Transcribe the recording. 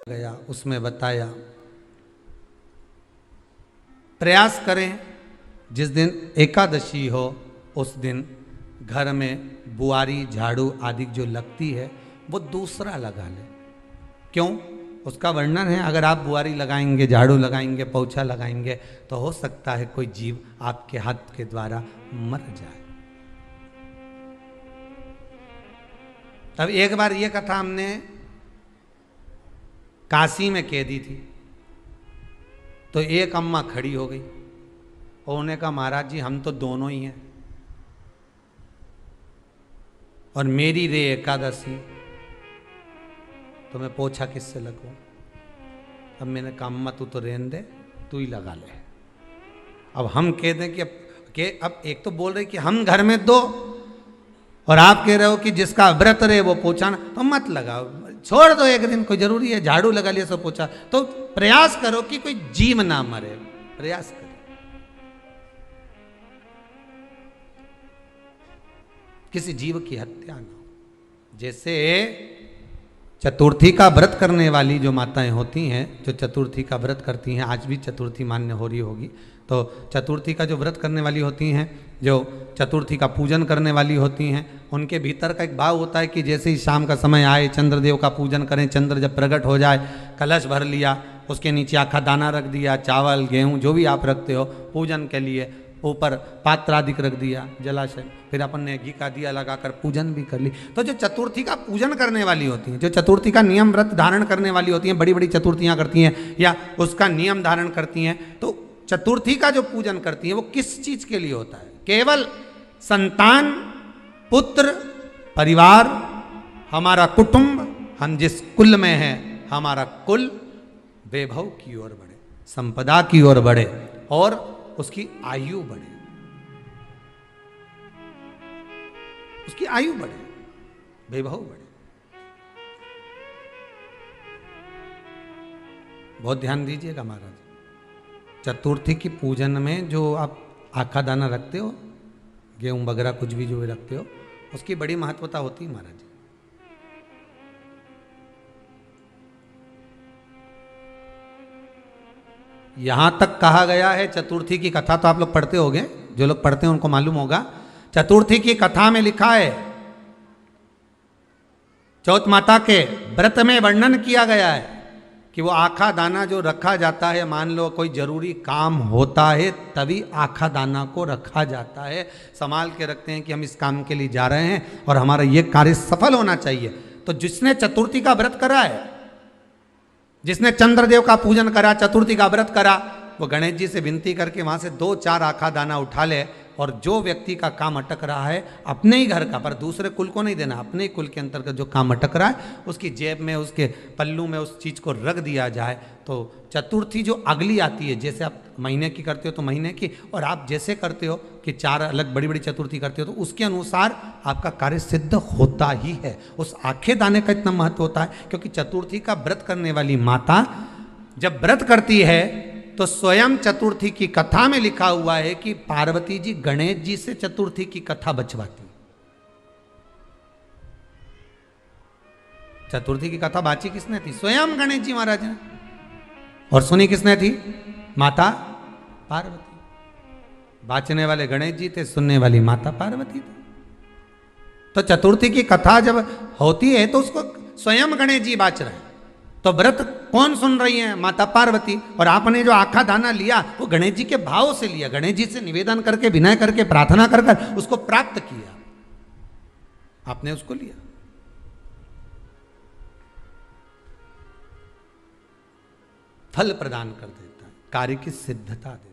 गया उसमें बताया, प्रयास करें जिस दिन एकादशी हो उस दिन घर में बुआरी झाड़ू आदि जो लगती है वो दूसरा लगा ले। क्यों? उसका वर्णन है, अगर आप बुआरी लगाएंगे, झाड़ू लगाएंगे, पोछा लगाएंगे तो हो सकता है कोई जीव आपके हाथ के द्वारा मर जाए। तब एक बार ये कथा हमने काशी में कह दी थी, तो एक अम्मा खड़ी हो गई और उन्होंने कहा, महाराज जी हम तो दोनों ही हैं और मेरी रे एकादशी, तो मैं पोछा किससे लगूं? अब मैंने कहा अम्मा तू तो रहने दे, तू ही लगा ले। अब हम कह दें कि अब एक तो बोल रहे कि हम घर में दो और आप कह रहे हो कि जिसका व्रत रहे वो पोछा ना, तो मत लगाओ, छोड़ दो एक दिन, कोई जरूरी है झाड़ू लगा लिया सब पोछा। तो प्रयास करो कि कोई जीव ना मरे, प्रयास करो किसी जीव की हत्या ना हो। जैसे चतुर्थी का व्रत करने वाली जो माताएं होती हैं, जो चतुर्थी का व्रत करती हैं, आज भी चतुर्थी मान्य हो रही होगी, तो चतुर्थी का जो व्रत करने वाली होती हैं, जो चतुर्थी का पूजन करने वाली होती हैं, उनके भीतर का एक भाव होता है कि जैसे ही शाम का समय आए चंद्रदेव का पूजन करें, चंद्र जब प्रकट हो जाए, कलश भर लिया, उसके नीचे आखा दाना रख दिया, चावल गेहूं जो भी आप रखते हो पूजन के लिए, ऊपर पात्र आदि रख दिया जलाशय, फिर अपन ने घी का दिया लगाकर पूजन भी कर ली। तो जो चतुर्थी का पूजन करने वाली होती हैं, जो चतुर्थी का नियम व्रत धारण करने वाली होती हैं, बड़ी बड़ी चतुर्थियां करती हैं या उसका नियम धारण करती हैं, तो चतुर्थी का जो पूजन करती हैं वो किस चीज के लिए होता है? केवल संतान, पुत्र, परिवार, हमारा कुटुंब, हम जिस कुल में हैं, हमारा कुल वैभव की ओर बढ़े, संपदा की ओर बढ़े और उसकी आयु बढ़े, उसकी आयु बढ़े, वैभव बढ़े। बहुत ध्यान दीजिएगा महाराज, चतुर्थी की पूजन में जो आप आखा दाना रखते हो, गेहूं वगैरह कुछ भी जो भी रखते हो, उसकी बड़ी महत्वता होती है महाराज। यहां तक कहा गया है, चतुर्थी की कथा तो आप लोग पढ़ते होंगे, जो लोग पढ़ते हैं उनको मालूम होगा, चतुर्थी की कथा में लिखा है, चौथ माता के व्रत में वर्णन किया गया है कि वो आखा दाना जो रखा जाता है, मान लो कोई जरूरी काम होता है तभी आखा दाना को रखा जाता है, संभाल के रखते हैं कि हम इस काम के लिए जा रहे हैं और हमारा ये कार्य सफल होना चाहिए। तो जिसने चतुर्थी का व्रत करा है, जिसने चंद्रदेव का पूजन करा, चतुर्थी का व्रत करा, वो गणेश जी से विनती करके वहां से 2-4 आखा दाना उठा ले, और जो व्यक्ति का काम अटक रहा है अपने ही घर का, पर दूसरे कुल को नहीं देना, अपने ही कुल के अंतर्गत जो काम अटक रहा है उसकी जेब में, उसके पल्लू में उस चीज को रख दिया जाए। तो चतुर्थी जो अगली आती है, जैसे आप महीने की करते हो तो महीने की, और आप जैसे करते हो कि 4 अलग बड़ी बड़ी चतुर्थी करते हो तो उसके अनुसार आपका कार्य सिद्ध होता ही है। उस आखे दाने का इतना महत्व होता है क्योंकि चतुर्थी का व्रत करने वाली माता जब व्रत करती है तो स्वयं चतुर्थी की कथा में लिखा हुआ है कि पार्वती जी गणेश जी से चतुर्थी की कथा बचवाती। चतुर्थी की कथा बाची किसने थी? स्वयं गणेश जी महाराज ने। और सुनी किसने थी? माता पार्वती। बाचने वाले गणेश जी थे, सुनने वाली माता पार्वती थी। तो चतुर्थी की कथा जब होती है तो उसको स्वयं गणेश जी बाच रहे हैं, तो व्रत कौन सुन रही है? माता पार्वती। और आपने जो आखा दाना लिया वो गणेश जी के भाव से लिया, गणेश जी से निवेदन करके, विनय करके, प्रार्थना कर कर उसको प्राप्त किया, आपने उसको लिया। फल प्रदान कर देता है, कार्य की सिद्धता दे।